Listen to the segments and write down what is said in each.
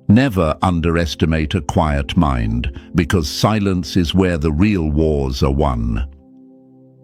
Never underestimate a quiet mind, because silence is where the real wars are won.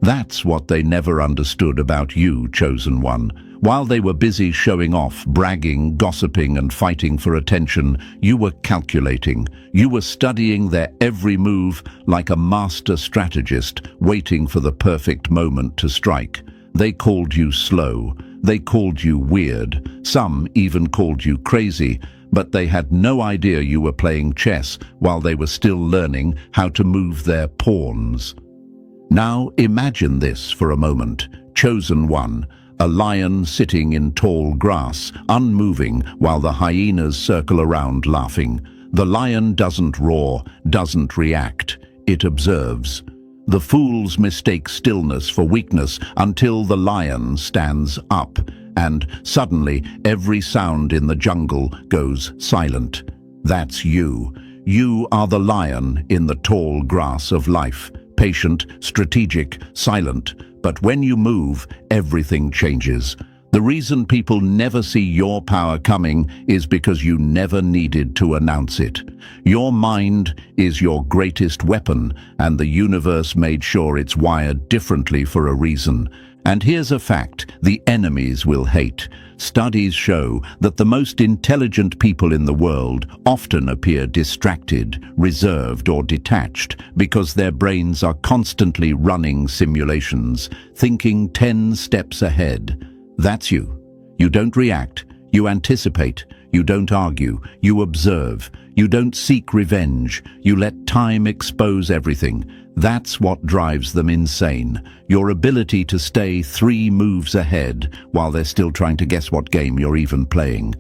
That's what they never understood about you, Chosen One. While they were busy showing off, bragging, gossiping, and fighting for attention, you were calculating. You were studying their every move like a master strategist, waiting for the perfect moment to strike. They called you slow. They called you weird. Some even called you crazy, but they had no idea you were playing chess while they were still learning how to move their pawns. Now imagine this for a moment. Chosen One, a lion sitting in tall grass, unmoving while the hyenas circle around laughing. The lion doesn't roar, doesn't react. It observes. The fools mistake stillness for weakness until the lion stands up, and suddenly every sound in the jungle goes silent. That's you. You are the lion in the tall grass of life. Patient, strategic, silent, but when you move, everything changes. The reason people never see your power coming is because you never needed to announce it. Your mind is your greatest weapon, and the universe made sure it's wired differently for a reason. And here's a fact the enemies will hate. Studies show that the most intelligent people in the world often appear distracted, reserved, or detached because their brains are constantly running simulations, thinking 10 steps ahead. That's you. You don't react. You anticipate. You don't argue. You observe. You don't seek revenge. You let time expose everything. That's what drives them insane. Your ability to stay 3 moves ahead while they're still trying to guess what game you're even playing.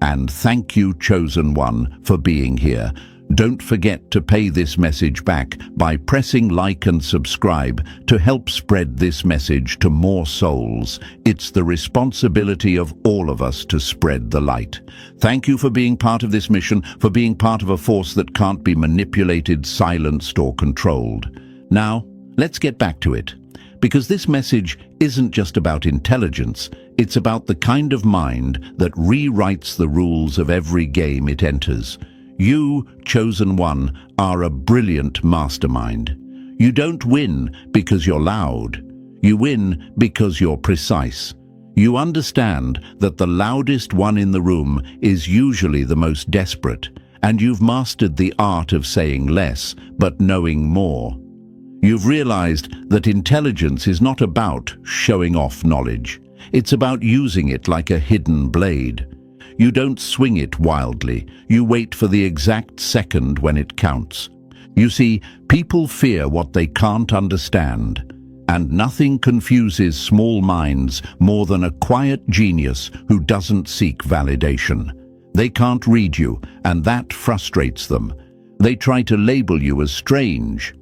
And thank you, Chosen One, for being here. Don't forget to pay this message back by pressing like and subscribe to help spread this message to more souls. It's the responsibility of all of us to spread the light. Thank you for being part of this mission, for being part of a force that can't be manipulated, silenced, or controlled. Now, let's get back to it. Because this message isn't just about intelligence, it's about the kind of mind that rewrites the rules of every game it enters. You, Chosen One, are a brilliant mastermind. You don't win because you're loud. You win because you're precise. You understand that the loudest one in the room is usually the most desperate, and you've mastered the art of saying less, but knowing more. You've realized that intelligence is not about showing off knowledge. It's about using it like a hidden blade. You don't swing it wildly. You wait for the exact second when it counts. You see, people fear what they can't understand, and nothing confuses small minds more than a quiet genius who doesn't seek validation. They can't read you, and that frustrates them. They try to label you as strange,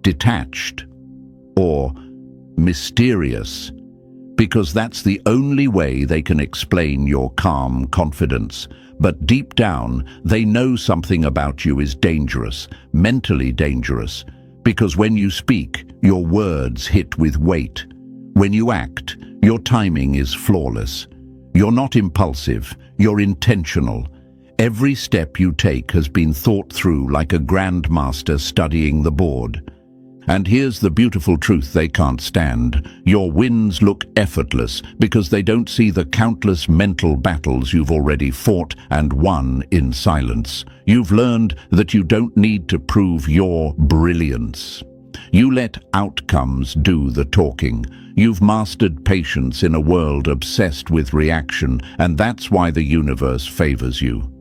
detached, or mysterious, because that's the only way they can explain your calm confidence. But deep down, they know something about you is dangerous, mentally dangerous, because when you speak, your words hit with weight. When you act, your timing is flawless. You're not impulsive, you're intentional. Every step you take has been thought through like a grandmaster studying the board. And here's the beautiful truth they can't stand. Your wins look effortless because they don't see the countless mental battles you've already fought and won in silence. You've learned that you don't need to prove your brilliance. You let outcomes do the talking. You've mastered patience in a world obsessed with reaction, and that's why the universe favors you.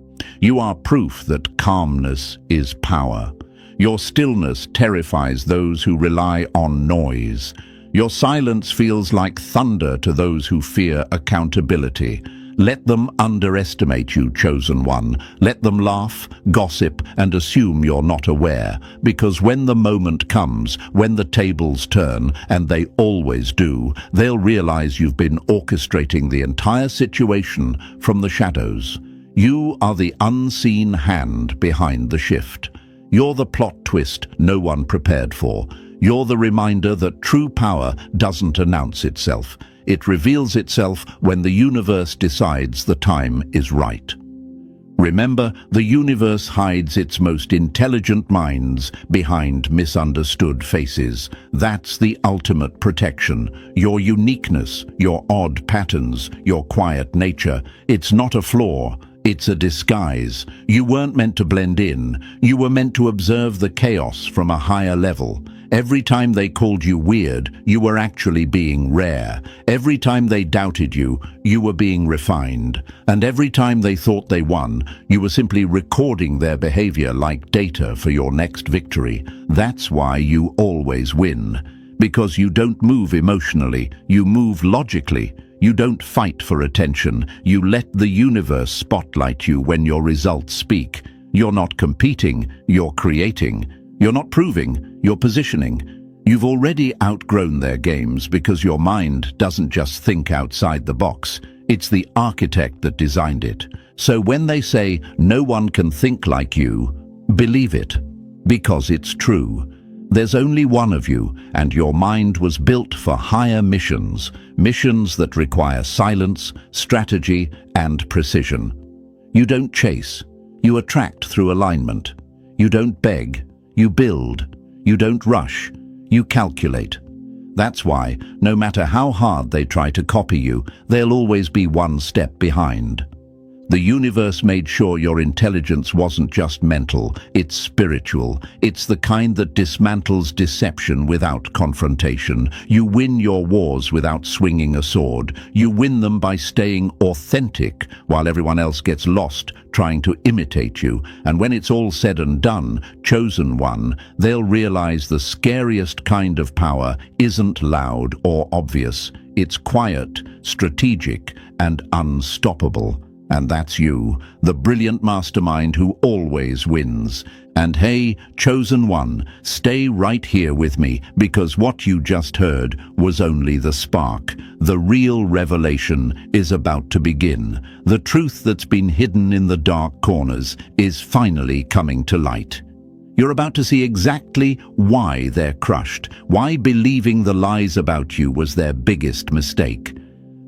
You are proof that calmness is power. Your stillness terrifies those who rely on noise. Your silence feels like thunder to those who fear accountability. Let them underestimate you, Chosen One. Let them laugh, gossip, and assume you're not aware. Because when the moment comes, when the tables turn, and they always do, they'll realize you've been orchestrating the entire situation from the shadows. You are the unseen hand behind the shift. You're the plot twist no one prepared for. You're the reminder that true power doesn't announce itself. It reveals itself when the universe decides the time is right. Remember, the universe hides its most intelligent minds behind misunderstood faces. That's the ultimate protection. Your uniqueness, your odd patterns, your quiet nature. It's not a flaw. It's a disguise. You weren't meant to blend in. You were meant to observe the chaos from a higher level. Every time they called you weird, you were actually being rare. Every time they doubted you, you were being refined. And every time they thought they won, you were simply recording their behavior like data for your next victory. That's why you always win. Because you don't move emotionally, you move logically. You don't fight for attention. You let the universe spotlight you when your results speak. You're not competing, you're creating. You're not proving, you're positioning. You've already outgrown their games because your mind doesn't just think outside the box. It's the architect that designed it. So when they say no one can think like you, believe it, because it's true. There's only one of you, and your mind was built for higher missions, missions that require silence, strategy, and precision. You don't chase, you attract through alignment. You don't beg, you build. You don't rush, you calculate. That's why, no matter how hard they try to copy you, they'll always be one step behind. The universe made sure your intelligence wasn't just mental, it's spiritual. It's the kind that dismantles deception without confrontation. You win your wars without swinging a sword. You win them by staying authentic while everyone else gets lost trying to imitate you. And when it's all said and done, chosen one, they'll realize the scariest kind of power isn't loud or obvious. It's quiet, strategic, and unstoppable. And that's you, the brilliant mastermind who always wins. And hey, chosen one, stay right here with me, because what you just heard was only the spark. The real revelation is about to begin. The truth that's been hidden in the dark corners is finally coming to light. You're about to see exactly why they're crushed, why believing the lies about you was their biggest mistake.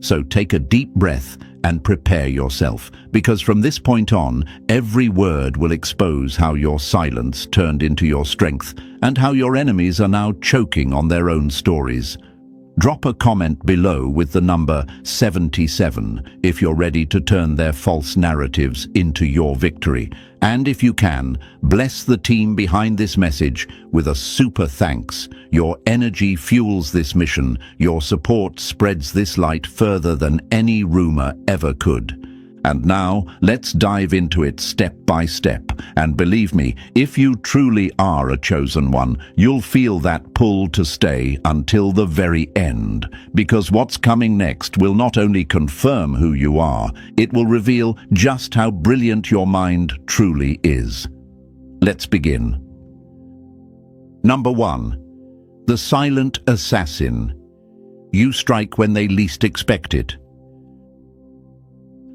So take a deep breath and prepare yourself, because from this point on, every word will expose how your silence turned into your strength and how your enemies are now choking on their own stories. Drop a comment below with the number 77 if you're ready to turn their false narratives into your victory. And if you can, bless the team behind this message with a super thanks. Your energy fuels this mission. Your support spreads this light further than any rumor ever could. And now, let's dive into it step by step. And believe me, if you truly are a chosen one, you'll feel that pull to stay until the very end. Because what's coming next will not only confirm who you are, it will reveal just how brilliant your mind truly is. Let's begin. Number 1. The silent assassin. You strike when they least expect it.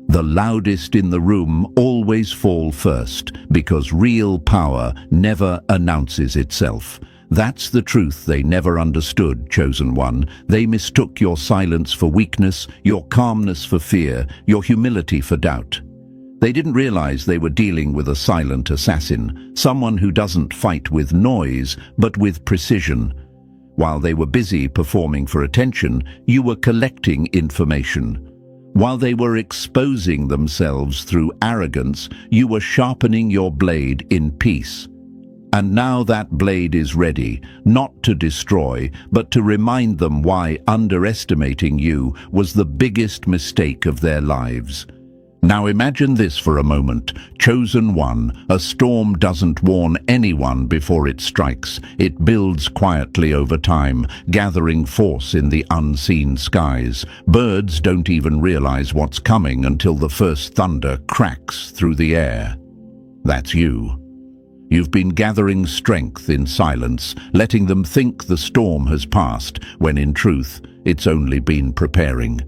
The loudest in the room always fall first, because real power never announces itself. That's the truth they never understood, chosen one. They mistook your silence for weakness, your calmness for fear, your humility for doubt. They didn't realize they were dealing with a silent assassin, someone who doesn't fight with noise, but with precision. While they were busy performing for attention, you were collecting information. While they were exposing themselves through arrogance, you were sharpening your blade in peace. And now that blade is ready, not to destroy, but to remind them why underestimating you was the biggest mistake of their lives. Now imagine this for a moment. Chosen one, a storm doesn't warn anyone before it strikes. It builds quietly over time, gathering force in the unseen skies. Birds don't even realize what's coming until the first thunder cracks through the air. That's you. You've been gathering strength in silence, letting them think the storm has passed, when in truth, it's only been preparing.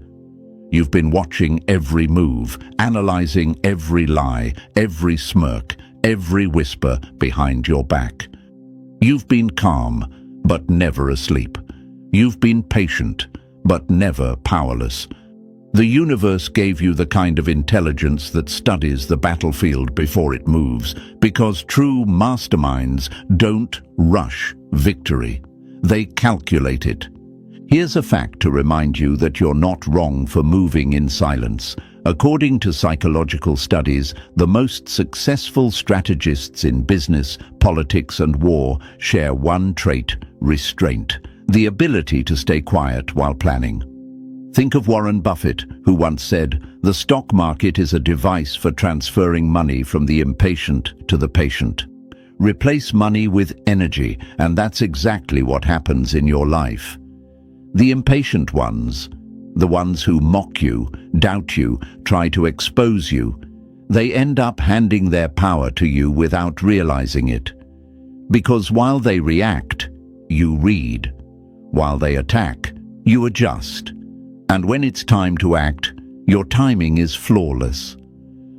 You've been watching every move, analyzing every lie, every smirk, every whisper behind your back. You've been calm, but never asleep. You've been patient, but never powerless. The universe gave you the kind of intelligence that studies the battlefield before it moves, because true masterminds don't rush victory. They calculate it. Here's a fact to remind you that you're not wrong for moving in silence. According to psychological studies, the most successful strategists in business, politics, and war share one trait: restraint, the ability to stay quiet while planning. Think of Warren Buffett, who once said, "The stock market is a device for transferring money from the impatient to the patient." Replace money with energy, and that's exactly what happens in your life. The impatient ones, the ones who mock you, doubt you, try to expose you, they end up handing their power to you without realizing it. Because while they react, you read. While they attack, you adjust. And when it's time to act, your timing is flawless.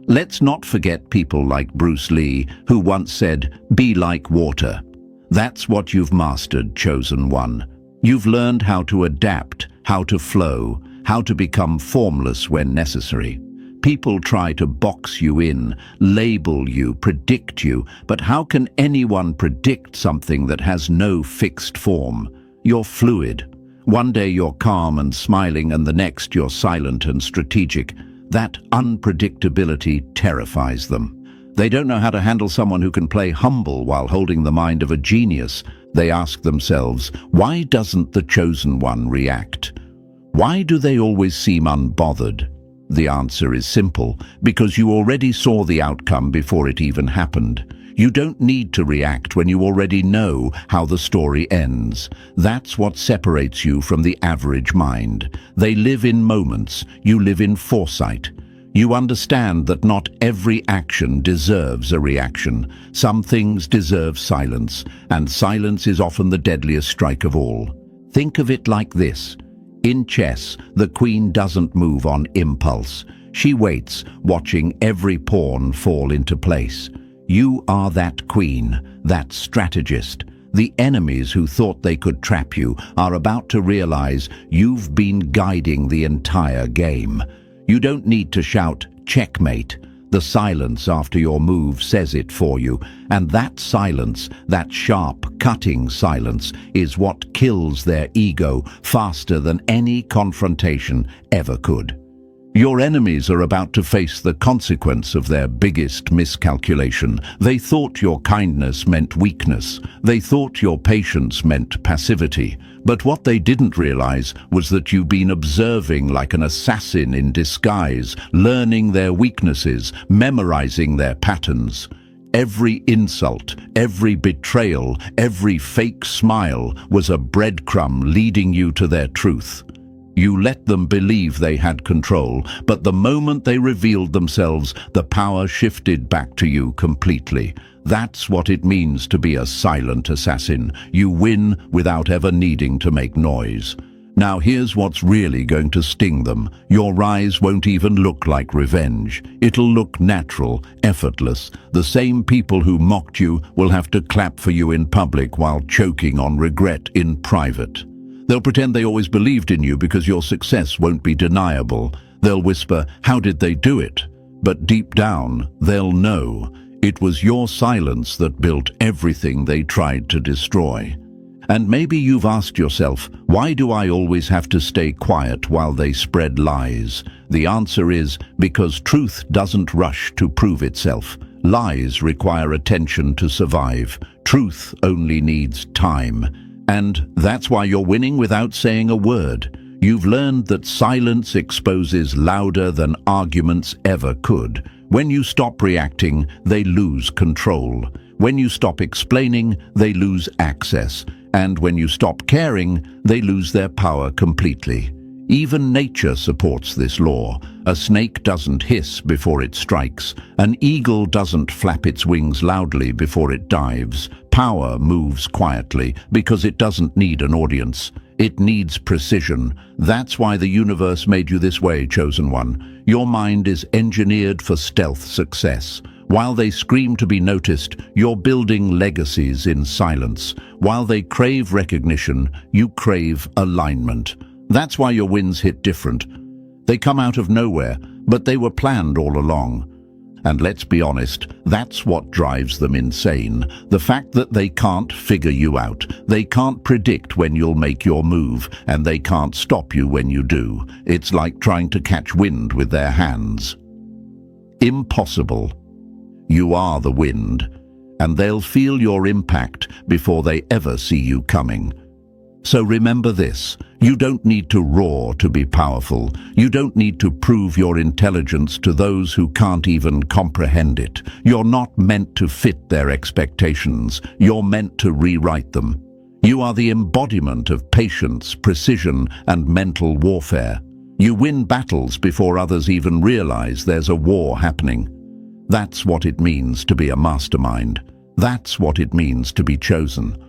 Let's not forget people like Bruce Lee, who once said, "Be like water." That's what you've mastered, chosen one. You've learned how to adapt, how to flow, how to become formless when necessary. People try to box you in, label you, predict you, but how can anyone predict something that has no fixed form? You're fluid. One day you're calm and smiling, and the next you're silent and strategic. That unpredictability terrifies them. They don't know how to handle someone who can play humble while holding the mind of a genius. They ask themselves, why doesn't the chosen one react? Why do they always seem unbothered? The answer is simple: because you already saw the outcome before it even happened. You don't need to react when you already know how the story ends. That's what separates you from the average mind. They live in moments, you live in foresight. You understand that not every action deserves a reaction. Some things deserve silence, and silence is often the deadliest strike of all. Think of it like this. In chess, the queen doesn't move on impulse. She waits, watching every pawn fall into place. You are that queen, that strategist. The enemies who thought they could trap you are about to realize you've been guiding the entire game. You don't need to shout, "Checkmate." The silence after your move says it for you, and that silence, that sharp, cutting silence, is what kills their ego faster than any confrontation ever could. Your enemies are about to face the consequence of their biggest miscalculation. They thought your kindness meant weakness. They thought your patience meant passivity. But what they didn't realize was that you've been observing like an assassin in disguise, learning their weaknesses, memorizing their patterns. Every insult, every betrayal, every fake smile was a breadcrumb leading you to their truth. You let them believe they had control, but the moment they revealed themselves, the power shifted back to you completely. That's what it means to be a silent assassin. You win without ever needing to make noise. Now here's what's really going to sting them. Your rise won't even look like revenge. It'll look natural, effortless. The same people who mocked you will have to clap for you in public while choking on regret in private. They'll pretend they always believed in you because your success won't be deniable. They'll whisper, "How did they do it?" But deep down, they'll know. It was your silence that built everything they tried to destroy. And maybe you've asked yourself, why do I always have to stay quiet while they spread lies? The answer is because truth doesn't rush to prove itself. Lies require attention to survive. Truth only needs time. And that's why you're winning without saying a word. You've learned that silence exposes louder than arguments ever could. When you stop reacting, they lose control. When you stop explaining, they lose access. And when you stop caring, they lose their power completely. Even nature supports this law. A snake doesn't hiss before it strikes. An eagle doesn't flap its wings loudly before it dives. Power moves quietly because it doesn't need an audience. It needs precision. That's why the universe made you this way, chosen one. Your mind is engineered for stealth success. While they scream to be noticed, you're building legacies in silence. While they crave recognition, you crave alignment. That's why your wins hit different. They come out of nowhere, but they were planned all along. And let's be honest, that's what drives them insane. The fact that they can't figure you out. They can't predict when you'll make your move, and they can't stop you when you do. It's like trying to catch wind with their hands. Impossible. You are the wind, and they'll feel your impact before they ever see you coming. So remember this, you don't need to roar to be powerful. You don't need to prove your intelligence to those who can't even comprehend it. You're not meant to fit their expectations. You're meant to rewrite them. You are the embodiment of patience, precision, and mental warfare. You win battles before others even realize there's a war happening. That's what it means to be a mastermind. That's what it means to be chosen.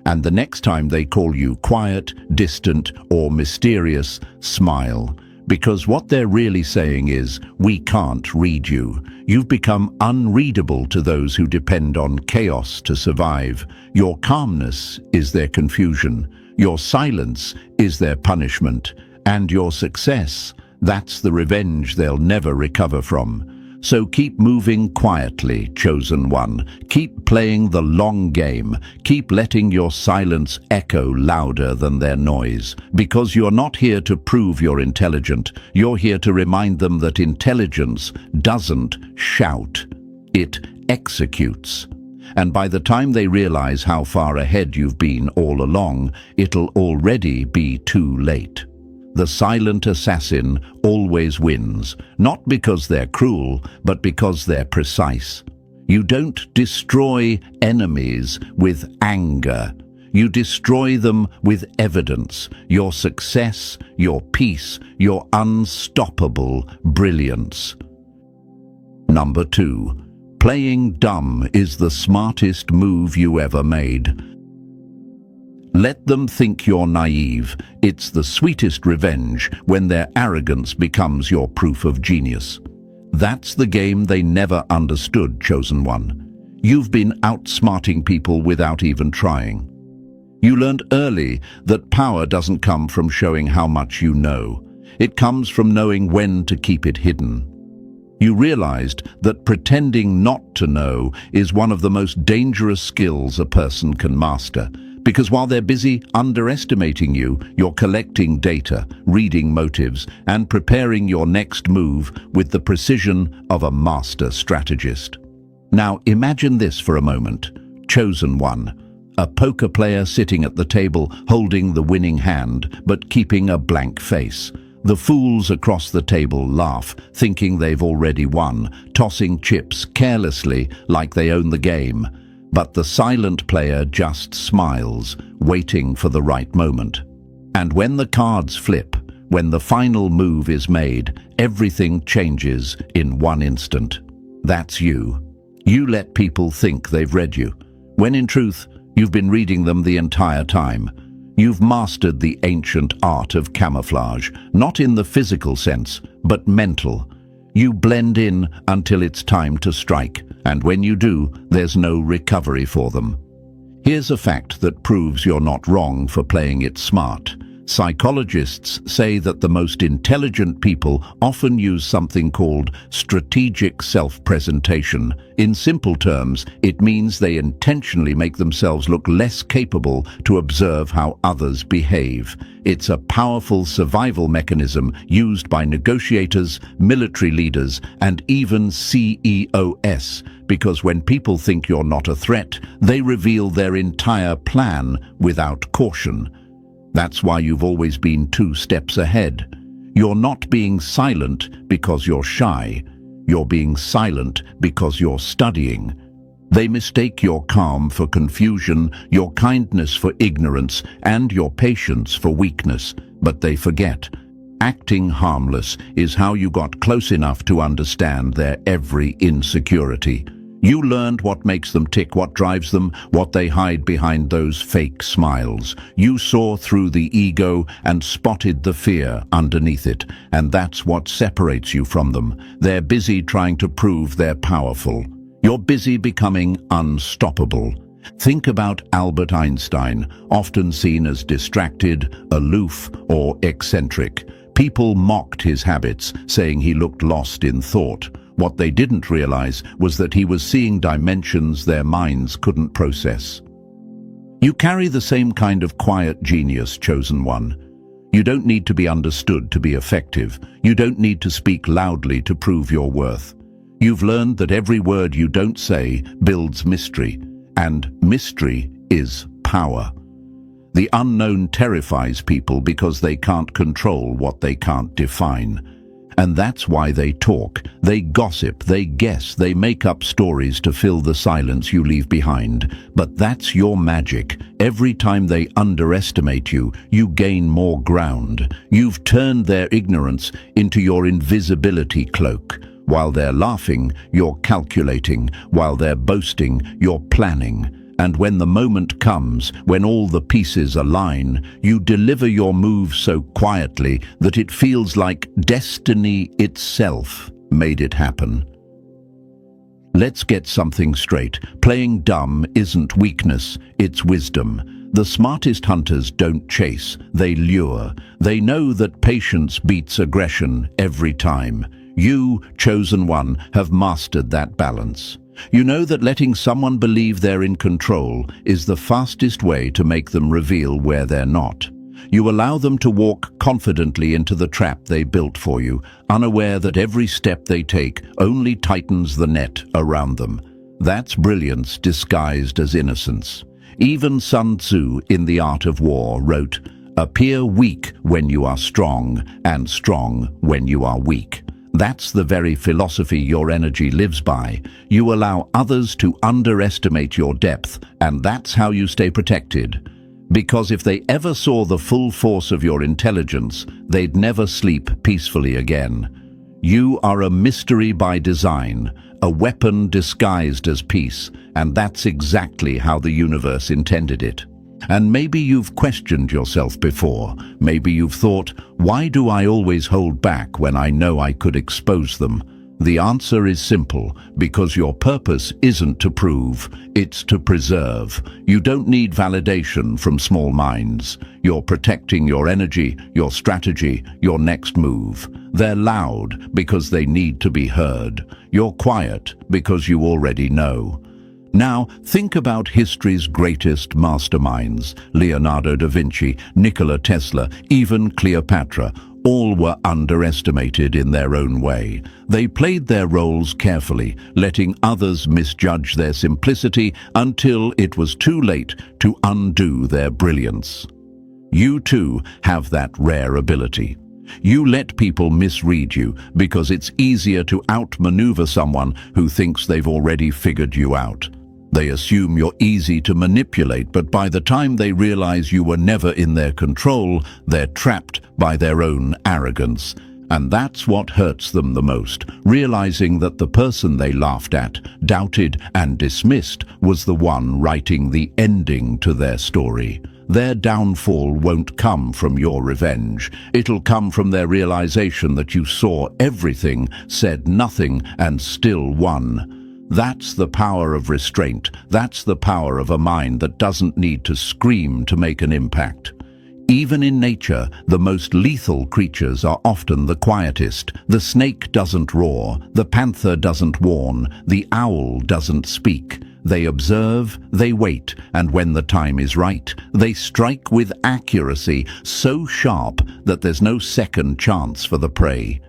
And the next time they call you quiet, distant, or mysterious, smile. Because what they're really saying is, we can't read you. You've become unreadable to those who depend on chaos to survive. Your calmness is their confusion. Your silence is their punishment. And your success, that's the revenge they'll never recover from. So keep moving quietly, chosen one. Keep playing the long game. Keep letting your silence echo louder than their noise. Because you're not here to prove you're intelligent. You're here to remind them that intelligence doesn't shout. It executes. And by the time they realize how far ahead you've been all along, it'll already be too late. The silent assassin always wins, not because they're cruel, but because they're precise. You don't destroy enemies with anger. You destroy them with evidence, your success, your peace, your unstoppable brilliance. Number 2. Playing dumb is the smartest move you ever made. Let them think you're naive. It's the sweetest revenge when their arrogance becomes your proof of genius. That's the game they never understood, chosen one. You've been outsmarting people without even trying. You learned early that power doesn't come from showing how much you know. It comes from knowing when to keep it hidden. You realized that pretending not to know is one of the most dangerous skills a person can master. Because while they're busy underestimating you, you're collecting data, reading motives, and preparing your next move with the precision of a master strategist. Now imagine this for a moment. Chosen one. A poker player sitting at the table holding the winning hand, but keeping a blank face. The fools across the table laugh, thinking they've already won, tossing chips carelessly like they own the game. But the silent player just smiles, waiting for the right moment. And when the cards flip, when the final move is made, everything changes in one instant. That's you. You let people think they've read you, when in truth, you've been reading them the entire time. You've mastered the ancient art of camouflage, not in the physical sense, but mental. You blend in until it's time to strike, and when you do, there's no recovery for them. Here's a fact that proves you're not wrong for playing it smart. Psychologists say that the most intelligent people often use something called strategic self-presentation. In simple terms, it means they intentionally make themselves look less capable to observe how others behave. It's a powerful survival mechanism used by negotiators, military leaders, and even CEOs, because when people think you're not a threat, they reveal their entire plan without caution. That's why you've always been 2 steps ahead. You're not being silent because you're shy. You're being silent because you're studying. They mistake your calm for confusion, your kindness for ignorance, and your patience for weakness. But they forget. Acting harmless is how you got close enough to understand their every insecurity. You learned what makes them tick, what drives them, what they hide behind those fake smiles. You saw through the ego and spotted the fear underneath it, and that's what separates you from them. They're busy trying to prove they're powerful. You're busy becoming unstoppable. Think about Albert Einstein, often seen as distracted, aloof, or eccentric. People mocked his habits, saying he looked lost in thought. What they didn't realize was that he was seeing dimensions their minds couldn't process. You carry the same kind of quiet genius, chosen one. You don't need to be understood to be effective. You don't need to speak loudly to prove your worth. You've learned that every word you don't say builds mystery, and mystery is power. The unknown terrifies people because they can't control what they can't define. And that's why they talk, they gossip, they guess, they make up stories to fill the silence you leave behind. But that's your magic. Every time they underestimate you, you gain more ground. You've turned their ignorance into your invisibility cloak. While they're laughing, you're calculating. While they're boasting, you're planning. And when the moment comes, when all the pieces align, you deliver your move so quietly that it feels like destiny itself made it happen. Let's get something straight. Playing dumb isn't weakness, it's wisdom. The smartest hunters don't chase, they lure. They know that patience beats aggression every time. You, chosen one, have mastered that balance. You know that letting someone believe they're in control is the fastest way to make them reveal where they're not. You allow them to walk confidently into the trap they built for you, unaware that every step they take only tightens the net around them. That's brilliance disguised as innocence. Even Sun Tzu in The Art of War wrote, "Appear weak when you are strong, and strong when you are weak." That's the very philosophy your energy lives by. You allow others to underestimate your depth, and that's how you stay protected. Because if they ever saw the full force of your intelligence, they'd never sleep peacefully again. You are a mystery by design, a weapon disguised as peace, and that's exactly how the universe intended it. And maybe you've questioned yourself before. Maybe you've thought, why do I always hold back when I know I could expose them? The answer is simple, because your purpose isn't to prove, it's to preserve. You don't need validation from small minds. You're protecting your energy, your strategy, your next move. They're loud because they need to be heard. You're quiet because you already know. Now, think about history's greatest masterminds. Leonardo da Vinci, Nikola Tesla, even Cleopatra. All were underestimated in their own way. They played their roles carefully, letting others misjudge their simplicity until it was too late to undo their brilliance. You too have that rare ability. You let people misread you because it's easier to outmaneuver someone who thinks they've already figured you out. They assume you're easy to manipulate, but by the time they realize you were never in their control, they're trapped by their own arrogance. And that's what hurts them the most, realizing that the person they laughed at, doubted, and dismissed was the one writing the ending to their story. Their downfall won't come from your revenge. It'll come from their realization that you saw everything, said nothing, and still won. That's the power of restraint. That's the power of a mind that doesn't need to scream to make an impact. Even in nature, the most lethal creatures are often the quietest. The snake doesn't roar, the panther doesn't warn, the owl doesn't speak. They observe, they wait, and when the time is right, they strike with accuracy so sharp that there's no second chance for the prey.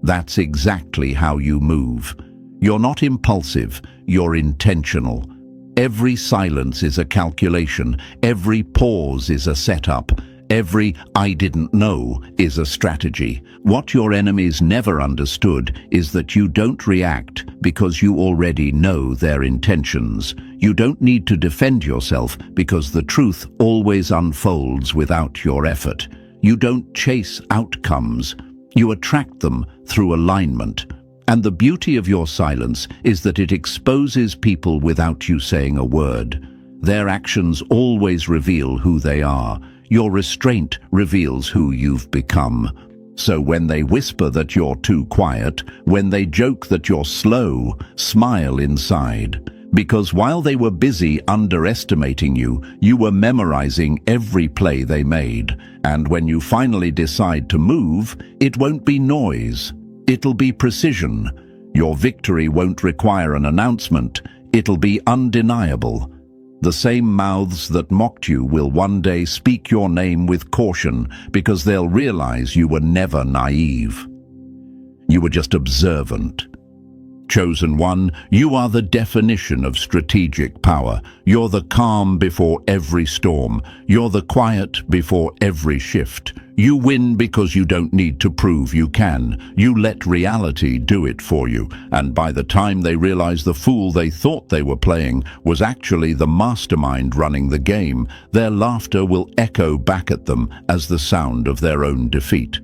That's exactly how you move. You're not impulsive, you're intentional. Every silence is a calculation, every pause is a setup, every "I didn't know" is a strategy. What your enemies never understood is that you don't react because you already know their intentions. You don't need to defend yourself because the truth always unfolds without your effort. You don't chase outcomes, you attract them through alignment. And the beauty of your silence is that it exposes people without you saying a word. Their actions always reveal who they are. Your restraint reveals who you've become. So when they whisper that you're too quiet, when they joke that you're slow, smile inside. Because while they were busy underestimating you, you were memorizing every play they made. And when you finally decide to move, it won't be noise. It'll be precision. Your victory won't require an announcement. It'll be undeniable. The same mouths that mocked you will one day speak your name with caution because they'll realize you were never naive. You were just observant. Chosen One, you are the definition of strategic power. You're the calm before every storm. You're the quiet before every shift. You win because you don't need to prove you can. You let reality do it for you. And by the time they realize the fool they thought they were playing was actually the mastermind running the game, their laughter will echo back at them as the sound of their own defeat.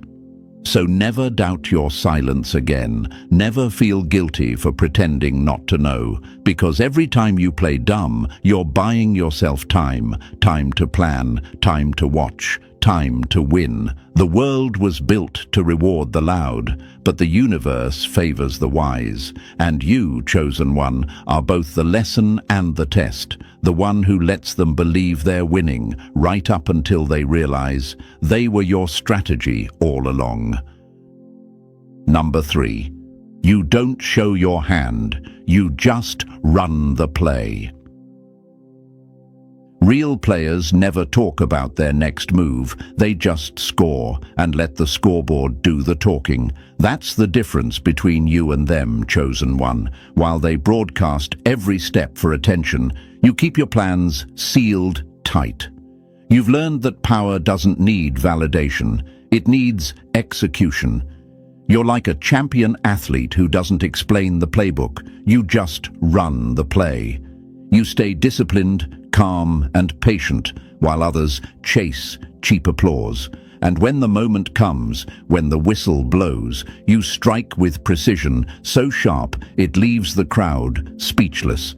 So never doubt your silence again. Never feel guilty for pretending not to know, because every time you play dumb, you're buying yourself time. Time to plan, time to watch, time to win. The world was built to reward the loud, but the universe favors the wise. And you, Chosen One, are both the lesson and the test, the one who lets them believe they're winning, right up until they realize they were your strategy all along. Number 3. You don't show your hand, you just run the play. Real players never talk about their next move, they just score and let the scoreboard do the talking. That's the difference between you and them, Chosen One. While they broadcast every step for attention, you keep your plans sealed tight. You've learned that power doesn't need validation, it needs execution. You're like a champion athlete who doesn't explain the playbook, you just run the play. You stay disciplined, calm and patient, while others chase cheap applause. And when the moment comes, when the whistle blows, you strike with precision, so sharp it leaves the crowd speechless.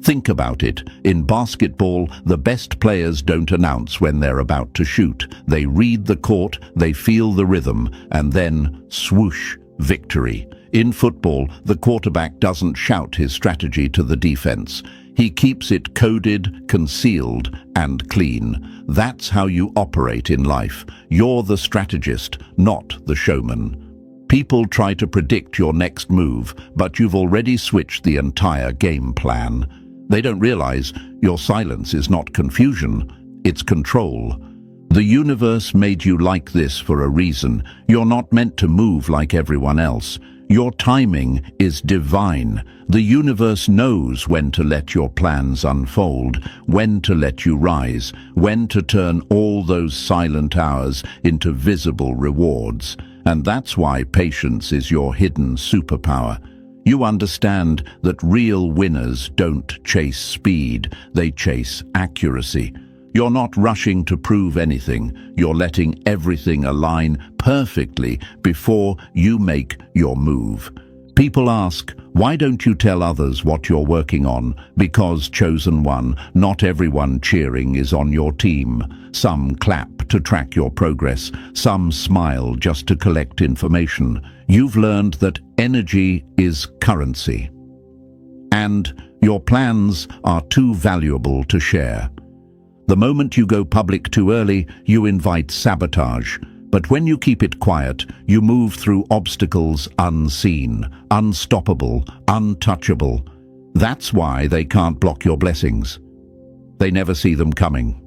Think about it. In basketball, the best players don't announce when they're about to shoot. They read the court, they feel the rhythm, and then swoosh, victory. In football, the quarterback doesn't shout his strategy to the defense. He keeps it coded, concealed, and clean. That's how you operate in life. You're the strategist, not the showman. People try to predict your next move, but you've already switched the entire game plan. They don't realize your silence is not confusion, it's control. The universe made you like this for a reason. You're not meant to move like everyone else. Your timing is divine. The universe knows when to let your plans unfold, when to let you rise, when to turn all those silent hours into visible rewards. And that's why patience is your hidden superpower. You understand that real winners don't chase speed, they chase accuracy. You're not rushing to prove anything, you're letting everything align perfectly before you make your move. People ask, why don't you tell others what you're working on? Because, Chosen One, not everyone cheering is on your team. Some clap to track your progress, some smile just to collect information. You've learned that energy is currency. And your plans are too valuable to share. The moment you go public too early, you invite sabotage. But when you keep it quiet, you move through obstacles unseen, unstoppable, untouchable. That's why they can't block your blessings. They never see them coming.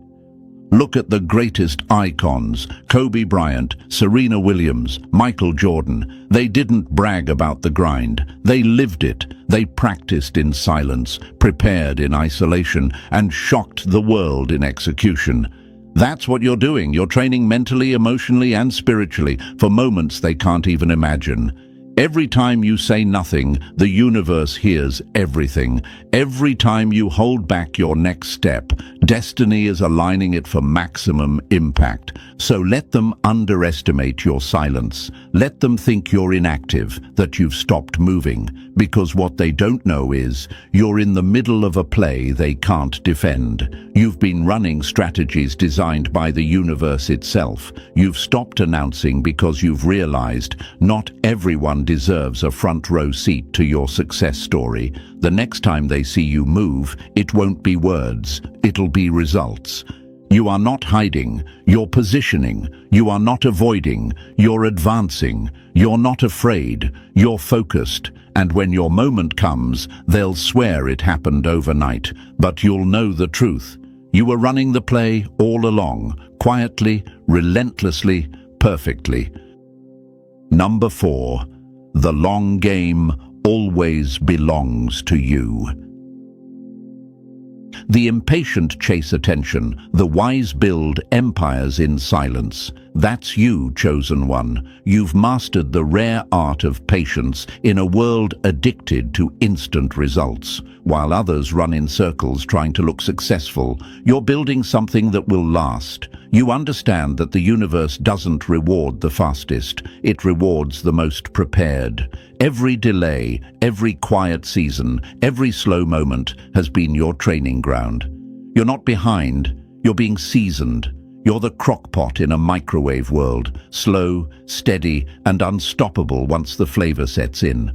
Look at the greatest icons, Kobe Bryant, Serena Williams, Michael Jordan. They didn't brag about the grind. They lived it. They practiced in silence, prepared in isolation, and shocked the world in execution. That's what you're doing. You're training mentally, emotionally, and spiritually for moments they can't even imagine. Every time you say nothing, the universe hears everything. Every time you hold back your next step, destiny is aligning it for maximum impact. So let them underestimate your silence. Let them think you're inactive, that you've stopped moving. Because what they don't know is, you're in the middle of a play they can't defend. You've been running strategies designed by the universe itself. You've stopped announcing because you've realized not everyone deserves a front row seat to your success story. The next time they see you move, it won't be words, it'll be results. You are not hiding, you're positioning. You are not avoiding, you're advancing. You're not afraid, you're focused. And when your moment comes, they'll swear it happened overnight, but you'll know the truth. You were running the play all along, quietly, relentlessly, perfectly. Number 4. The long game always belongs to you. The impatient chase attention, the wise build empires in silence. That's you, chosen one. You've mastered the rare art of patience in a world addicted to instant results. While others run in circles trying to look successful, you're building something that will last. You understand that the universe doesn't reward the fastest, it rewards the most prepared. Every delay, every quiet season, every slow moment has been your training ground. You're not behind, you're being seasoned. You're the crockpot in a microwave world, slow, steady, and unstoppable once the flavor sets in.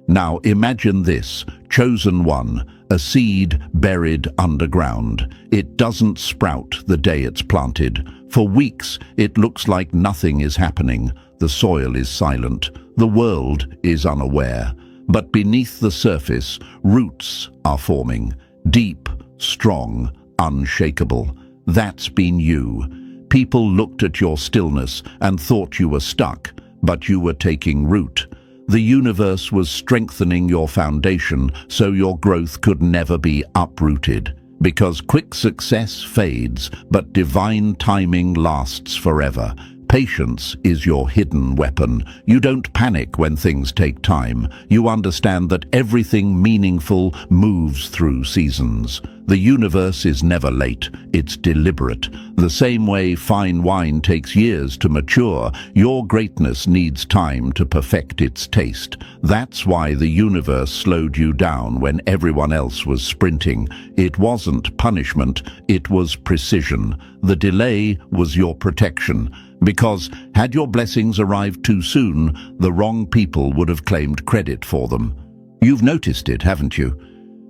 Now imagine this, chosen one, a seed buried underground. It doesn't sprout the day it's planted. For weeks, it looks like nothing is happening. The soil is silent. The world is unaware. But beneath the surface, roots are forming. Deep, strong, unshakable. That's been you. People looked at your stillness and thought you were stuck, but you were taking root. The universe was strengthening your foundation so your growth could never be uprooted. Because quick success fades, but divine timing lasts forever. Patience is your hidden weapon. You don't panic when things take time. You understand that everything meaningful moves through seasons. The universe is never late, it's deliberate. The same way fine wine takes years to mature, your greatness needs time to perfect its taste. That's why the universe slowed you down when everyone else was sprinting. It wasn't punishment, it was precision. The delay was your protection. Because had your blessings arrived too soon, the wrong people would have claimed credit for them. You've noticed it, haven't you?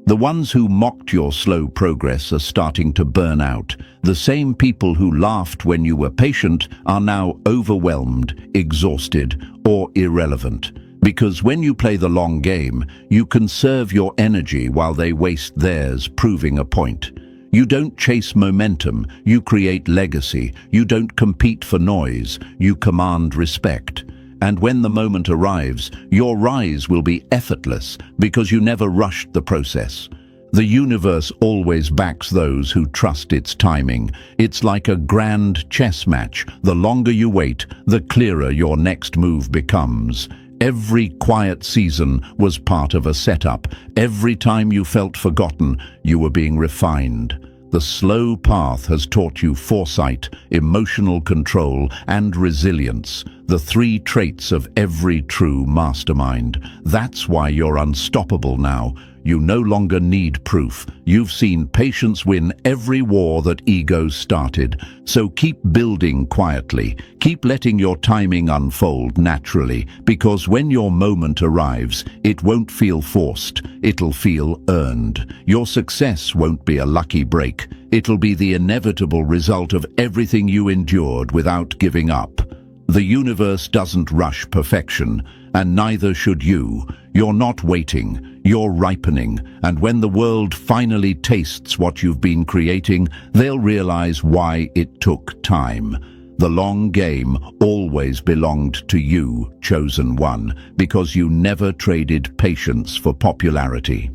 The ones who mocked your slow progress are starting to burn out. The same people who laughed when you were patient are now overwhelmed, exhausted, or irrelevant. Because when you play the long game, you conserve your energy while they waste theirs, proving a point. You don't chase momentum, you create legacy. You don't compete for noise, you command respect. And when the moment arrives, your rise will be effortless because you never rushed the process. The universe always backs those who trust its timing. It's like a grand chess match. The longer you wait, the clearer your next move becomes. Every quiet season was part of a setup. Every time you felt forgotten, you were being refined. The slow path has taught you foresight, emotional control, and resilience, the 3 traits of every true mastermind. That's why you're unstoppable now. You no longer need proof. You've seen patience win every war that ego started. So keep building quietly. Keep letting your timing unfold naturally, because when your moment arrives, it won't feel forced. It'll feel earned. Your success won't be a lucky break. It'll be the inevitable result of everything you endured without giving up. The universe doesn't rush perfection, and neither should you. You're not waiting, you're ripening, and when the world finally tastes what you've been creating, they'll realize why it took time. The long game always belonged to you, chosen one, because you never traded patience for popularity.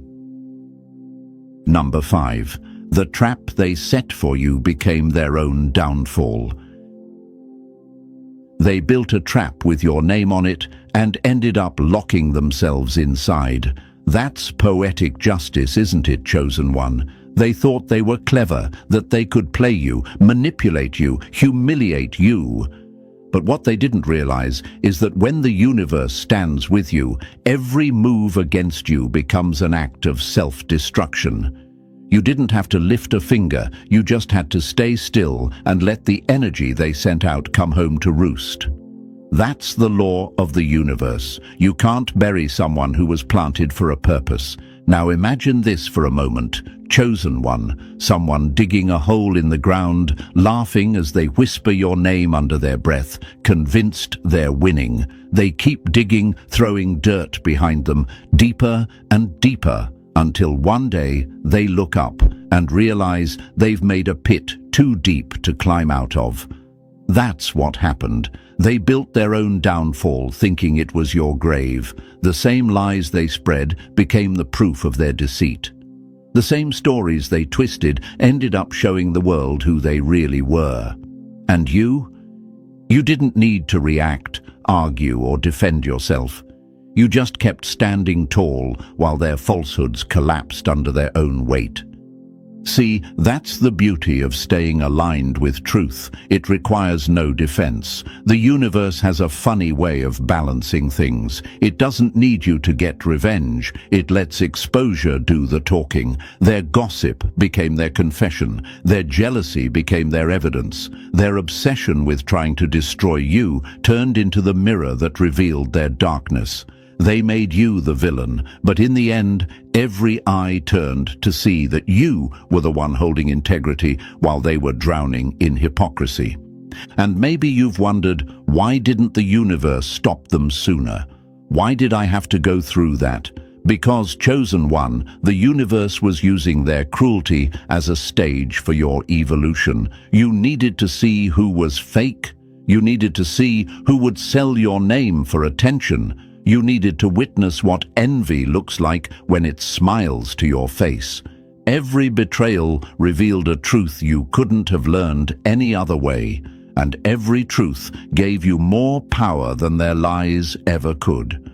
Number 5. The trap they set for you became their own downfall. They built a trap with your name on it and ended up locking themselves inside. That's poetic justice, isn't it, chosen one? They thought they were clever, that they could play you, manipulate you, humiliate you. But what they didn't realize is that when the universe stands with you, every move against you becomes an act of self-destruction. You didn't have to lift a finger, you just had to stay still and let the energy they sent out come home to roost. That's the law of the universe. You can't bury someone who was planted for a purpose. Now imagine this for a moment. Chosen one, someone digging a hole in the ground, laughing as they whisper your name under their breath, convinced they're winning. They keep digging, throwing dirt behind them, deeper and deeper, until one day they look up and realize they've made a pit too deep to climb out of. That's what happened. They built their own downfall, thinking it was your grave. The same lies they spread became the proof of their deceit. The same stories they twisted ended up showing the world who they really were. And you? You didn't need to react, argue, or defend yourself. You just kept standing tall while their falsehoods collapsed under their own weight. See, that's the beauty of staying aligned with truth. It requires no defense. The universe has a funny way of balancing things. It doesn't need you to get revenge. It lets exposure do the talking. Their gossip became their confession. Their jealousy became their evidence. Their obsession with trying to destroy you turned into the mirror that revealed their darkness. They made you the villain, but in the end, every eye turned to see that you were the one holding integrity while they were drowning in hypocrisy. And maybe you've wondered, why didn't the universe stop them sooner? Why did I have to go through that? Because, chosen one, the universe was using their cruelty as a stage for your evolution. You needed to see who was fake. You needed to see who would sell your name for attention. You needed to witness what envy looks like when it smiles to your face. Every betrayal revealed a truth you couldn't have learned any other way, and every truth gave you more power than their lies ever could.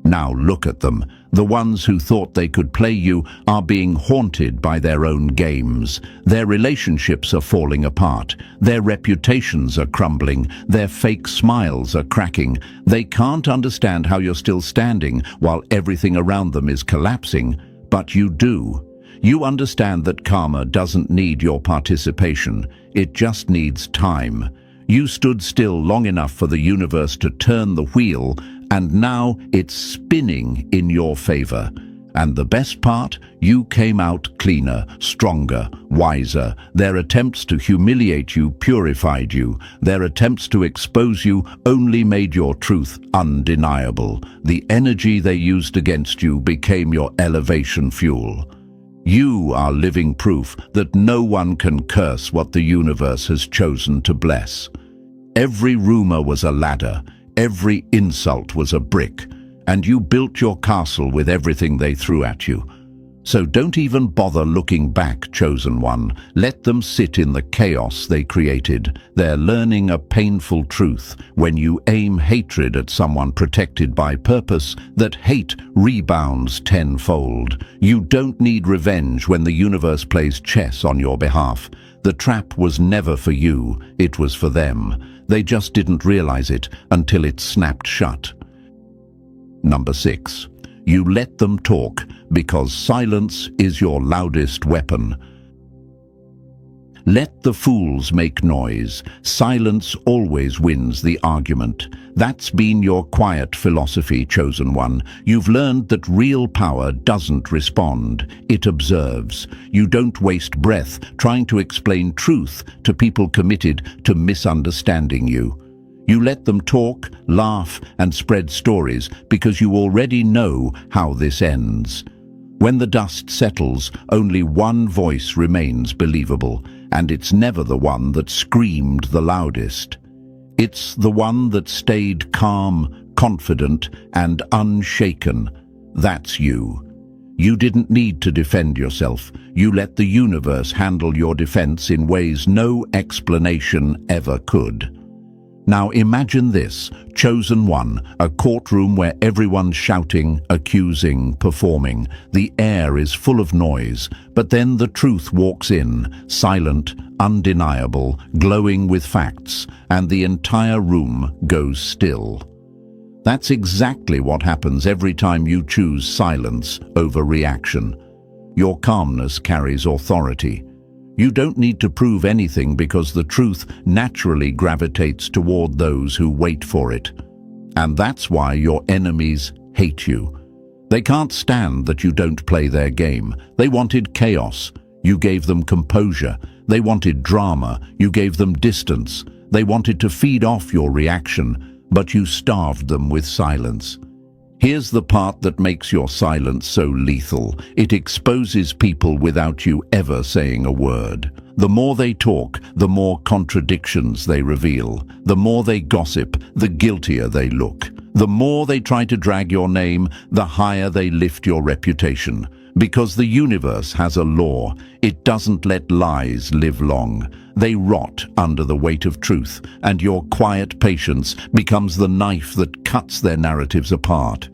Now look at them. The ones who thought they could play you are being haunted by their own games. Their relationships are falling apart. Their reputations are crumbling. Their fake smiles are cracking. They can't understand how you're still standing while everything around them is collapsing. But you do. You understand that karma doesn't need your participation. It just needs time. You stood still long enough for the universe to turn the wheel, and now it's spinning in your favor. And the best part, you came out cleaner, stronger, wiser. Their attempts to humiliate you purified you. Their attempts to expose you only made your truth undeniable. The energy they used against you became your elevation fuel. You are living proof that no one can curse what the universe has chosen to bless. Every rumor was a ladder. Every insult was a brick, and you built your castle with everything they threw at you. So don't even bother looking back, chosen one. Let them sit in the chaos they created. They're learning a painful truth. When you aim hatred at someone protected by purpose, that hate rebounds tenfold. You don't need revenge when the universe plays chess on your behalf. The trap was never for you, it was for them. They just didn't realize it until it snapped shut. Number 6. You let them talk because silence is your loudest weapon. Let the fools make noise. Silence always wins the argument. That's been your quiet philosophy, chosen one. You've learned that real power doesn't respond, it observes. You don't waste breath trying to explain truth to people committed to misunderstanding you. You let them talk, laugh, and spread stories because you already know how this ends. When the dust settles, only one voice remains believable, and it's never the one that screamed the loudest. It's the one that stayed calm, confident, and unshaken. That's you. You didn't need to defend yourself. You let the universe handle your defense in ways no explanation ever could. Now imagine this, chosen one, a courtroom where everyone's shouting, accusing, performing. The air is full of noise, but then the truth walks in, silent, undeniable, glowing with facts, and the entire room goes still. That's exactly what happens every time you choose silence over reaction. Your calmness carries authority. You don't need to prove anything because the truth naturally gravitates toward those who wait for it. And that's why your enemies hate you. They can't stand that you don't play their game. They wanted chaos. You gave them composure. They wanted drama. You gave them distance. They wanted to feed off your reaction, but you starved them with silence. Here's the part that makes your silence so lethal. It exposes people without you ever saying a word. The more they talk, the more contradictions they reveal. The more they gossip, the guiltier they look. The more they try to drag your name, the higher they lift your reputation. Because the universe has a law. It doesn't let lies live long. They rot under the weight of truth, and your quiet patience becomes the knife that cuts their narratives apart.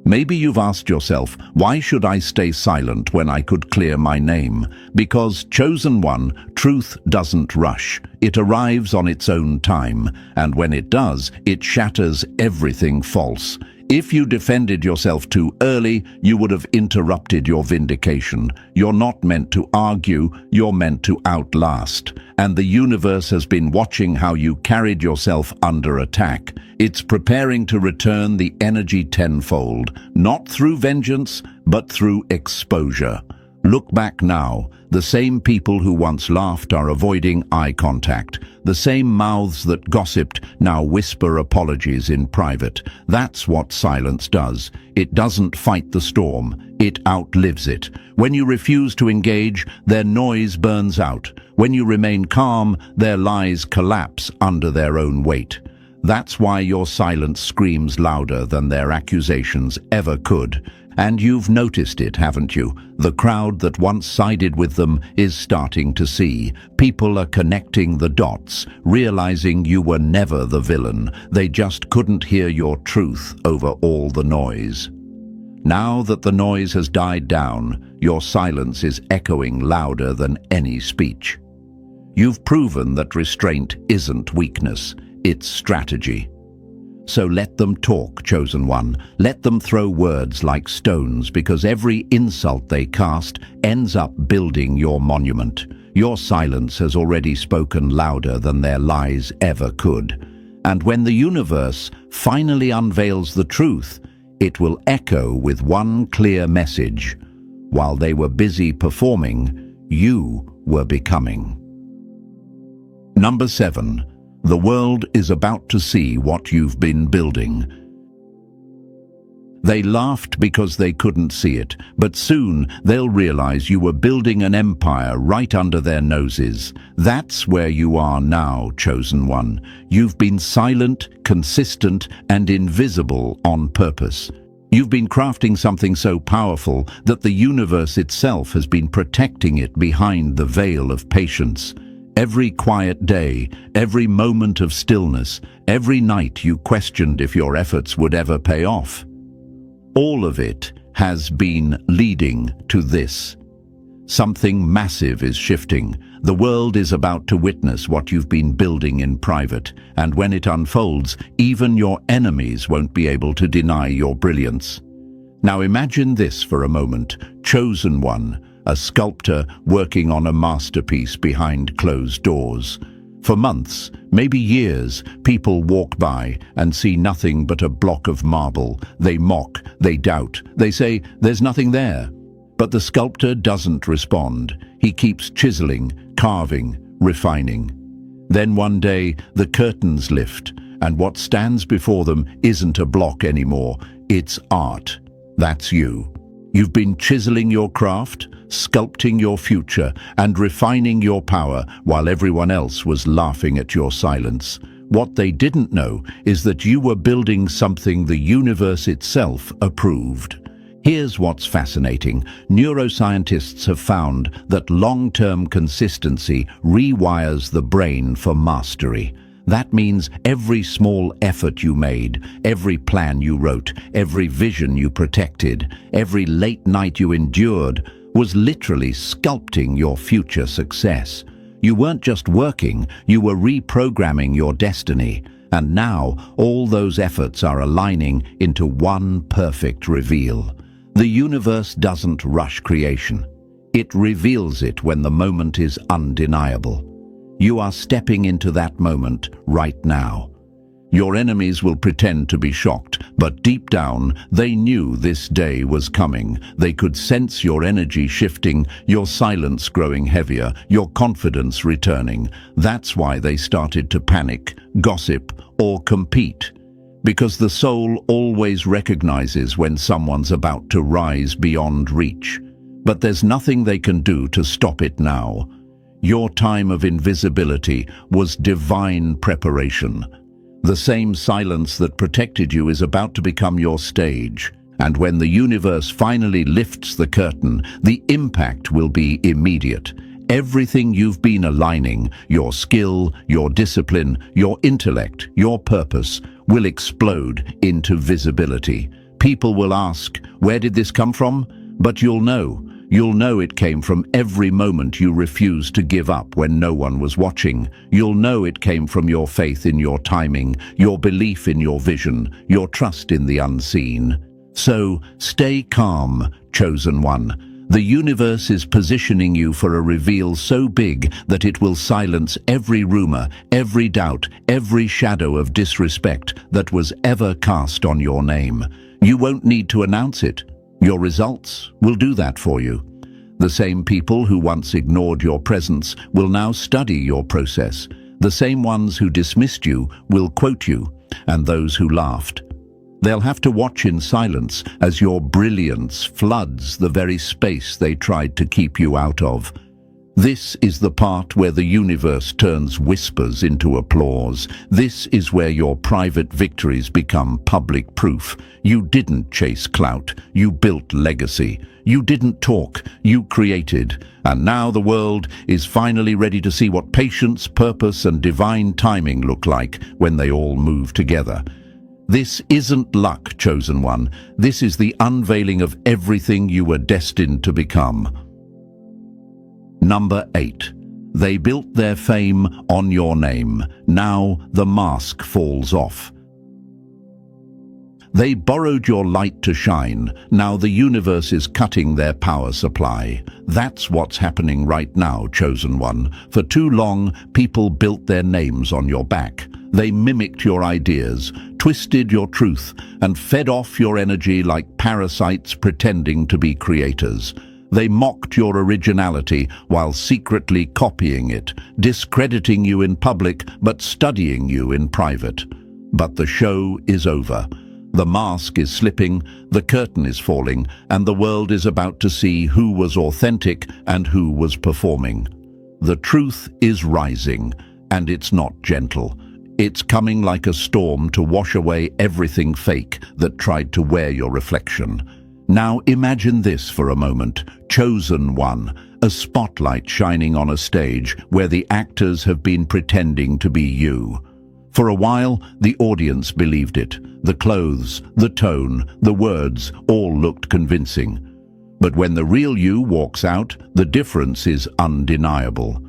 Maybe you've asked yourself, why should I stay silent when I could clear my name? Because, chosen one, truth doesn't rush. It arrives on its own time, and when it does, it shatters everything false. If you defended yourself too early, you would have interrupted your vindication. You're not meant to argue, you're meant to outlast. And the universe has been watching how you carried yourself under attack. It's preparing to return the energy tenfold, not through vengeance, but through exposure. Look back now. The same people who once laughed are avoiding eye contact. The same mouths that gossiped now whisper apologies in private. That's what silence does. It doesn't fight the storm. It outlives it. When you refuse to engage, their noise burns out. When you remain calm, their lies collapse under their own weight. That's why your silence screams louder than their accusations ever could. And you've noticed it, haven't you? The crowd that once sided with them is starting to see. People are connecting the dots, realizing you were never the villain. They just couldn't hear your truth over all the noise. Now that the noise has died down, your silence is echoing louder than any speech. You've proven that restraint isn't weakness, it's strategy. So let them talk, chosen one. Let them throw words like stones, because every insult they cast ends up building your monument. Your silence has already spoken louder than their lies ever could. And when the universe finally unveils the truth, it will echo with one clear message. While they were busy performing, you were becoming. Number 7. The world is about to see what you've been building. They laughed because they couldn't see it, but soon they'll realize you were building an empire right under their noses. That's where you are now, chosen one. You've been silent, consistent, and invisible on purpose. You've been crafting something so powerful that the universe itself has been protecting it behind the veil of patience. Every quiet day, every moment of stillness, every night you questioned if your efforts would ever pay off. All of it has been leading to this. Something massive is shifting. The world is about to witness what you've been building in private, and when it unfolds, even your enemies won't be able to deny your brilliance. Now imagine this for a moment, chosen one, a sculptor working on a masterpiece behind closed doors. For months, maybe years, people walk by and see nothing but a block of marble. They mock, they doubt, they say, "There's nothing there." But the sculptor doesn't respond. He keeps chiseling, carving, refining. Then one day, the curtains lift, and what stands before them isn't a block anymore. It's art. That's you. You've been chiseling your craft, sculpting your future, and refining your power while everyone else was laughing at your silence. What they didn't know is that you were building something the universe itself approved. Here's what's fascinating. Neuroscientists have found that long-term consistency rewires the brain for mastery. That means every small effort you made, every plan you wrote, every vision you protected, every late night you endured was literally sculpting your future success. You weren't just working, you were reprogramming your destiny. And now all those efforts are aligning into one perfect reveal. The universe doesn't rush creation. It reveals it when the moment is undeniable. You are stepping into that moment right now. Your enemies will pretend to be shocked, but deep down, they knew this day was coming. They could sense your energy shifting, your silence growing heavier, your confidence returning. That's why they started to panic, gossip, or compete. Because the soul always recognizes when someone's about to rise beyond reach. But there's nothing they can do to stop it now. Your time of invisibility was divine preparation. The same silence that protected you is about to become your stage. And when the universe finally lifts the curtain, the impact will be immediate. Everything you've been aligning, your skill, your discipline, your intellect, your purpose, will explode into visibility. People will ask, where did this come from? But you'll know. You'll know it came from every moment you refused to give up when no one was watching. You'll know it came from your faith in your timing, your belief in your vision, your trust in the unseen. So, stay calm, chosen one. The universe is positioning you for a reveal so big that it will silence every rumor, every doubt, every shadow of disrespect that was ever cast on your name. You won't need to announce it. Your results will do that for you. The same people who once ignored your presence will now study your process. The same ones who dismissed you will quote you, and those who laughed. They'll have to watch in silence as your brilliance floods the very space they tried to keep you out of. This is the part where the universe turns whispers into applause. This is where your private victories become public proof. You didn't chase clout, you built legacy. You didn't talk, you created. And now the world is finally ready to see what patience, purpose, and divine timing look like when they all move together. This isn't luck, chosen one. This is the unveiling of everything you were destined to become. Number 8. They built their fame on your name. Now the mask falls off. They borrowed your light to shine. Now the universe is cutting their power supply. That's what's happening right now, chosen one. For too long, people built their names on your back. They mimicked your ideas, twisted your truth, and fed off your energy like parasites pretending to be creators. They mocked your originality while secretly copying it, discrediting you in public but studying you in private. But the show is over. The mask is slipping, the curtain is falling, and the world is about to see who was authentic and who was performing. The truth is rising, and it's not gentle. It's coming like a storm to wash away everything fake that tried to wear your reflection. Now imagine this for a moment, chosen one, a spotlight shining on a stage where the actors have been pretending to be you. For a while, the audience believed it. The clothes, the tone, the words all looked convincing. But when the real you walks out, the difference is undeniable.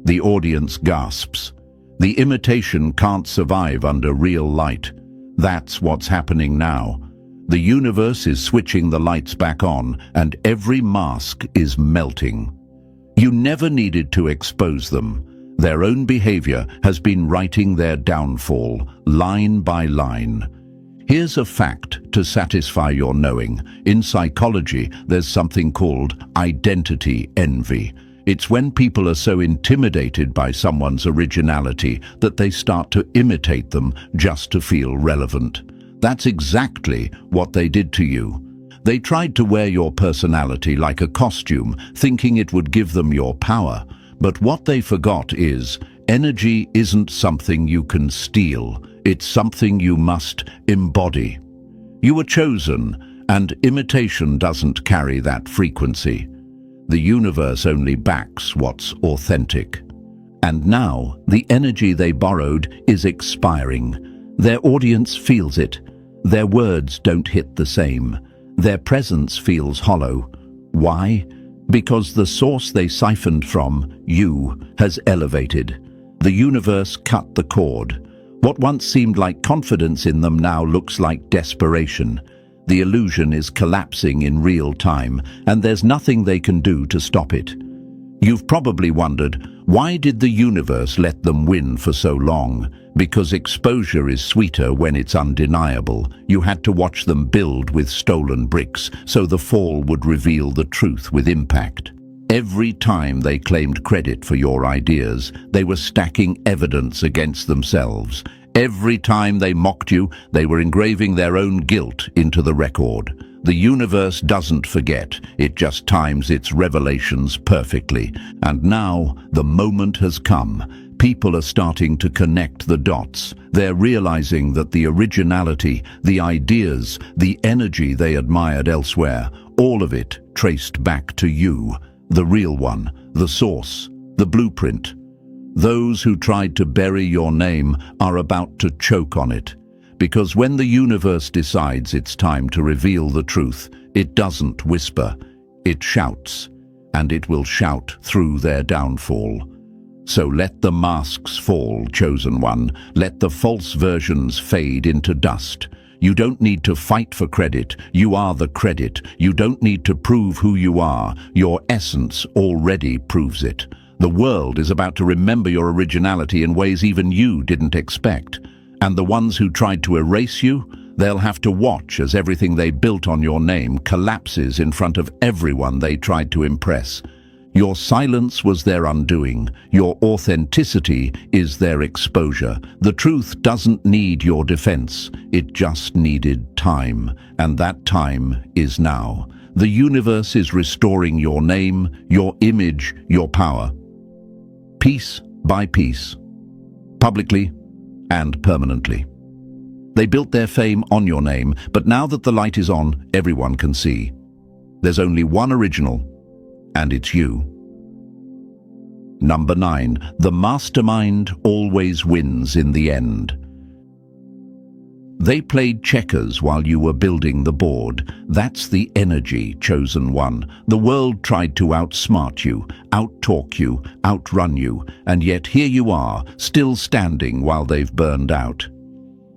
The audience gasps. The imitation can't survive under real light. That's what's happening now. The universe is switching the lights back on, and every mask is melting. You never needed to expose them. Their own behavior has been writing their downfall, line by line. Here's a fact to satisfy your knowing. In psychology, there's something called identity envy. It's when people are so intimidated by someone's originality that they start to imitate them just to feel relevant. That's exactly what they did to you. They tried to wear your personality like a costume, thinking it would give them your power. But what they forgot is, energy isn't something you can steal. It's something you must embody. You were chosen, and imitation doesn't carry that frequency. The universe only backs what's authentic. And now, the energy they borrowed is expiring. Their audience feels it. Their words don't hit the same. Their presence feels hollow. Why? Because the source they siphoned from, you, has elevated. The universe cut the cord. What once seemed like confidence in them now looks like desperation. The illusion is collapsing in real time, and there's nothing they can do to stop it. You've probably wondered, Why did the universe let them win for so long? Because exposure is sweeter when it's undeniable. You had to watch them build with stolen bricks, so the fall would reveal the truth with impact. Every time they claimed credit for your ideas, they were stacking evidence against themselves. Every time they mocked you, they were engraving their own guilt into the record. The universe doesn't forget, it just times its revelations perfectly. And now, the moment has come. People are starting to connect the dots. They're realizing that the originality, the ideas, the energy they admired elsewhere, all of it traced back to you, the real one, the source, the blueprint. Those who tried to bury your name are about to choke on it. Because when the universe decides it's time to reveal the truth, it doesn't whisper, it shouts, and it will shout through their downfall. So let the masks fall, chosen one. Let the false versions fade into dust. You don't need to fight for credit. You are the credit. You don't need to prove who you are. Your essence already proves it. The world is about to remember your originality in ways even you didn't expect. And the ones who tried to erase you, they'll have to watch as everything they built on your name collapses in front of everyone they tried to impress. Your silence was their undoing. Your authenticity is their exposure. The truth doesn't need your defense. It just needed time. And that time is now. The universe is restoring your name, your image, your power. Piece by piece. Publicly and permanently. They built their fame on your name, but now that the light is on, everyone can see. There's only one original, and it's you. Number 9. The mastermind always wins in the end. They played checkers while you were building the board. That's the energy, chosen one. The world tried to outsmart you, outtalk you, outrun you, and yet here you are, still standing while they've burned out.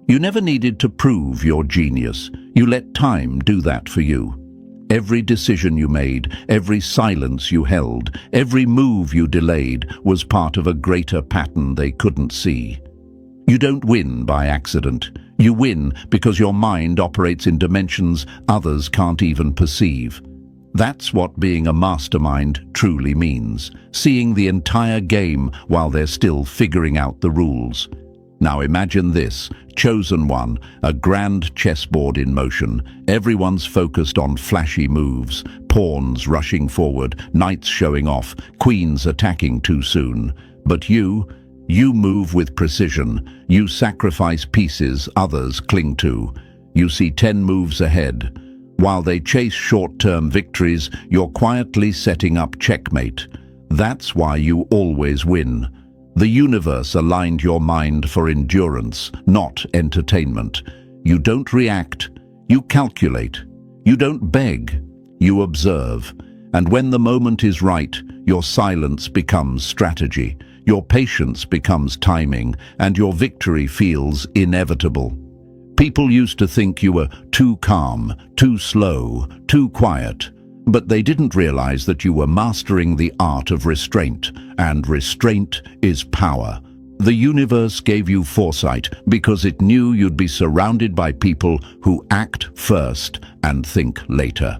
You never needed to prove your genius. You let time do that for you. Every decision you made, every silence you held, every move you delayed was part of a greater pattern they couldn't see. You don't win by accident. You win because your mind operates in dimensions others can't even perceive. That's what being a mastermind truly means, seeing the entire game while they're still figuring out the rules. Now imagine this, chosen one, a grand chessboard in motion. Everyone's focused on flashy moves, pawns rushing forward, knights showing off, queens attacking too soon. But you move with precision. You sacrifice pieces others cling to. You see 10 moves ahead. While they chase short-term victories, you're quietly setting up checkmate. That's why you always win. The universe aligned your mind for endurance, not entertainment. You don't react, you calculate. You don't beg, you observe. And when the moment is right, your silence becomes strategy. Your patience becomes timing, and your victory feels inevitable. People used to think you were too calm, too slow, too quiet, but they didn't realize that you were mastering the art of restraint, and restraint is power. The universe gave you foresight because it knew you'd be surrounded by people who act first and think later.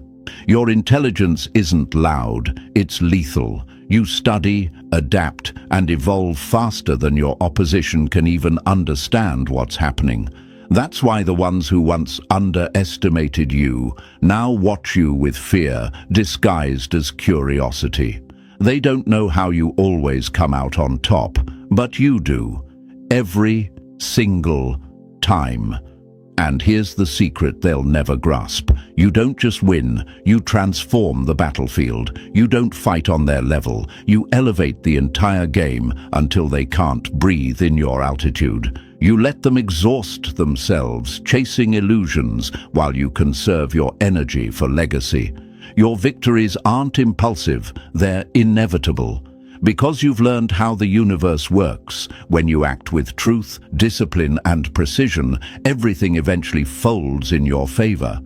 Your intelligence isn't loud, it's lethal. You study, adapt, and evolve faster than your opposition can even understand what's happening. That's why the ones who once underestimated you now watch you with fear, disguised as curiosity. They don't know how you always come out on top, but you do. Every single time. And here's the secret they'll never grasp. You don't just win, you transform the battlefield. You don't fight on their level. You elevate the entire game until they can't breathe in your altitude. You let them exhaust themselves, chasing illusions, while you conserve your energy for legacy. Your victories aren't impulsive, they're inevitable. Because you've learned how the universe works, when you act with truth, discipline, and precision, everything eventually folds in your favor.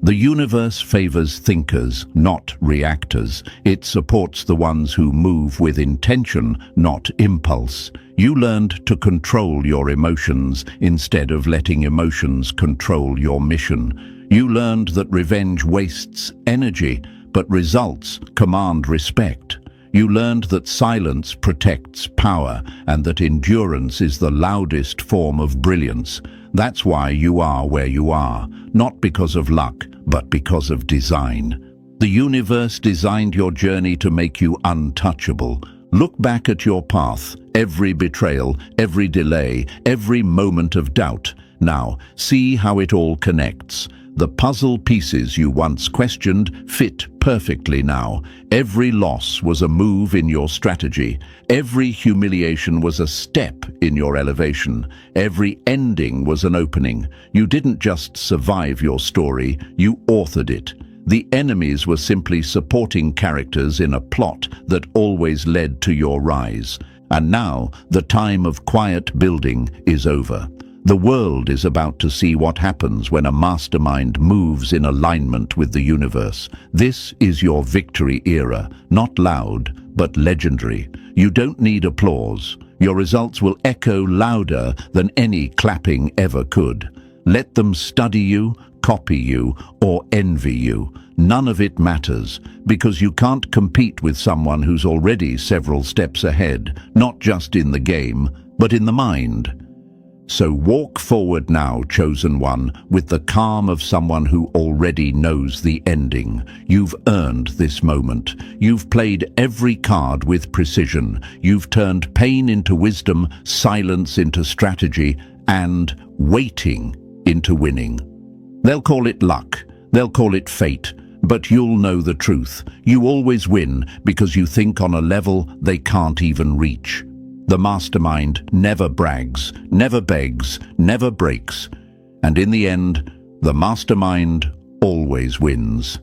The universe favors thinkers, not reactors. It supports the ones who move with intention, not impulse. You learned to control your emotions instead of letting emotions control your mission. You learned that revenge wastes energy, but results command respect. You learned that silence protects power and that endurance is the loudest form of brilliance. That's why you are where you are, not because of luck, but because of design. The universe designed your journey to make you untouchable. Look back at your path, every betrayal, every delay, every moment of doubt. Now, see how it all connects. The puzzle pieces you once questioned fit perfectly now. Every loss was a move in your strategy. Every humiliation was a step in your elevation. Every ending was an opening. You didn't just survive your story, you authored it. The enemies were simply supporting characters in a plot that always led to your rise. And now, the time of quiet building is over. The world is about to see what happens when a mastermind moves in alignment with the universe. This is your victory era, not loud, but legendary. You don't need applause. Your results will echo louder than any clapping ever could. Let them study you, copy you, or envy you. None of it matters, because you can't compete with someone who's already several steps ahead, not just in the game, but in the mind. So walk forward now, chosen one, with the calm of someone who already knows the ending. You've earned this moment. You've played every card with precision. You've turned pain into wisdom, silence into strategy, and waiting into winning. They'll call it luck. They'll call it fate. But you'll know the truth. You always win because you think on a level they can't even reach. The mastermind never brags, never begs, never breaks. And in the end, the mastermind always wins.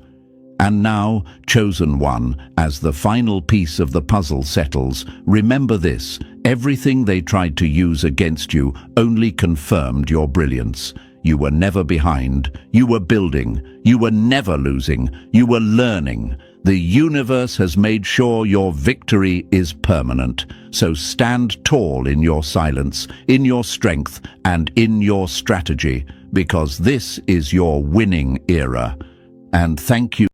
And now, chosen one, as the final piece of the puzzle settles, remember this: everything they tried to use against you only confirmed your brilliance. You were never behind. You were building. You were never losing. You were learning. The universe has made sure your victory is permanent. So stand tall in your silence, in your strength, and in your strategy, because this is your winning era. And thank you.